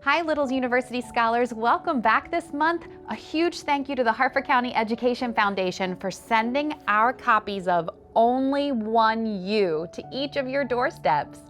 Hi, Littles University Scholars. Welcome back this month. A huge thank you to the Harford County Education Foundation for sending our copies of Only One You to each of your doorsteps.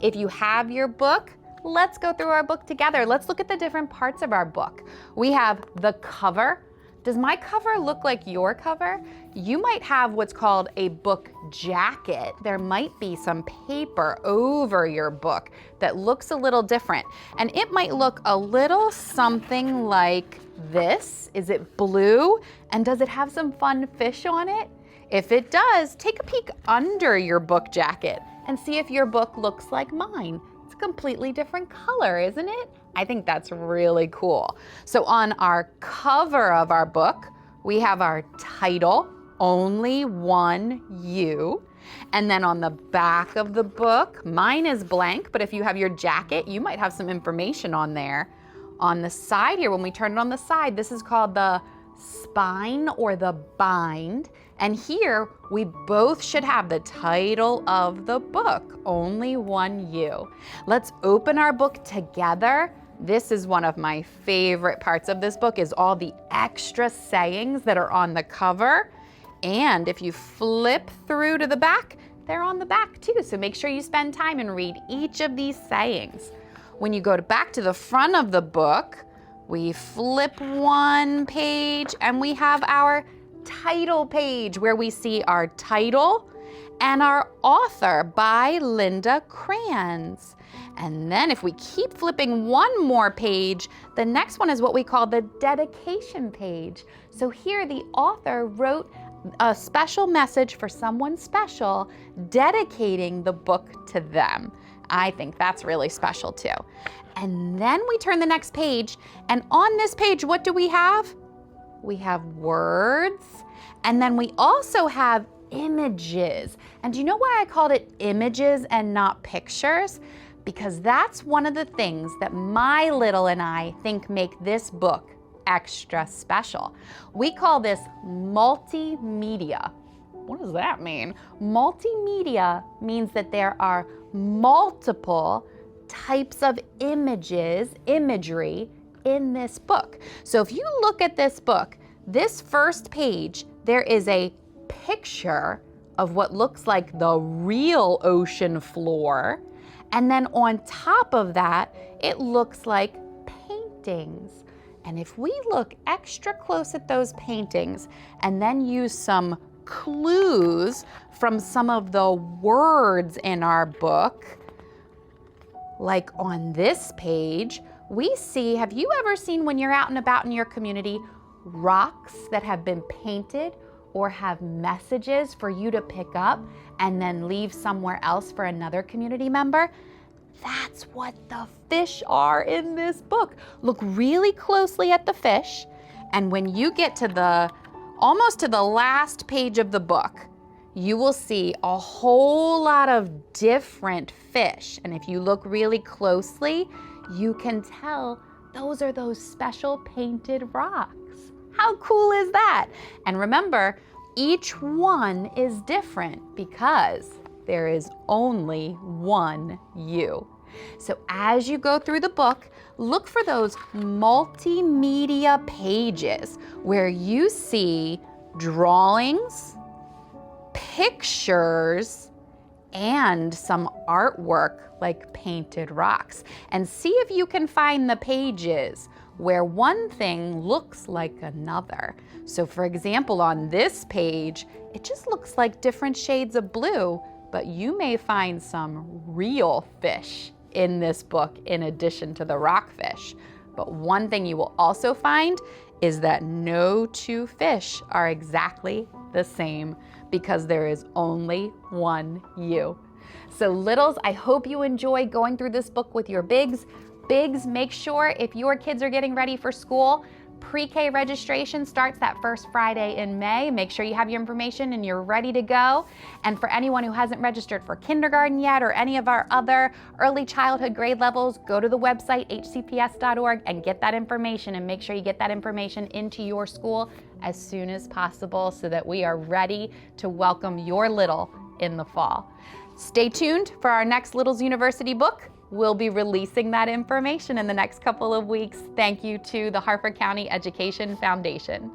If you have your book, let's go through our book together. Let's look at the different parts of our book. We have the cover. Does my cover look like your cover? You might have what's called a book jacket. There might be some paper over your book that looks a little different. And it might look a little something like this. Is it blue? And does it have some fun fish on it? If it does, take a peek under your book jacket and see if your book looks like mine. It's a completely different color, isn't it? I think that's really cool. So on our cover of our book, we have our title, Only One You. And then on the back of the book, mine is blank, but if you have your jacket, you might have some information on there. On the side here, when we turn it on the side, this is called the spine or the bind. And here, we both should have the title of the book, Only One You. Let's open our book together. This is one of my favorite parts of this book, is all the extra sayings that are on the cover. And if you flip through to the back, they're on the back too. So make sure you spend time and read each of these sayings. When you go back to the front of the book, we flip one page and we have our title page where we see our title and our author by Linda Kranz. And then if we keep flipping one more page, the next one is what we call the dedication page. So here the author wrote a special message for someone special, dedicating the book to them. I think that's really special too. And then we turn the next page, and on this page, what do we have? We have words, and then we also have images. And do you know why I called it images and not pictures? Because that's one of the things that my little and I think make this book extra special. We call this multimedia. What does that mean? Multimedia means that there are multiple types of imagery in this book. So if you look at this book, this first page, there is a picture of what looks like the real ocean floor. And then on top of that, it looks like paintings. And if we look extra close at those paintings and then use some clues from some of the words in our book, like on this page, we see, have you ever seen when you're out and about in your community, rocks that have been painted or have messages for you to pick up and then leave somewhere else for another community member? That's what the fish are in this book. Look really closely at the fish, and when you get to almost to the last page of the book, you will see a whole lot of different fish. And if you look really closely, you can tell those are those special painted rocks. How cool is that? And remember, each one is different because there is only one you. So as you go through the book, look for those multimedia pages where you see drawings, pictures, and some artwork like painted rocks. And see if you can find the pages where one thing looks like another. So for example, on this page, it just looks like different shades of blue, but you may find some real fish in this book in addition to the rockfish. But one thing you will also find is that no two fish are exactly the same because there is only one you. So littles, I hope you enjoy going through this book with your bigs. Bigs, make sure if your kids are getting ready for school, pre-K registration starts that first Friday in May. Make sure you have your information and you're ready to go. And for anyone who hasn't registered for kindergarten yet or any of our other early childhood grade levels, go to the website hcps.org and get that information, and make sure you get that information into your school as soon as possible so that we are ready to welcome your little in the fall. Stay tuned for our next Littles University book We'll be releasing that information in the next couple of weeks. Thank you to the Harford County Education Foundation.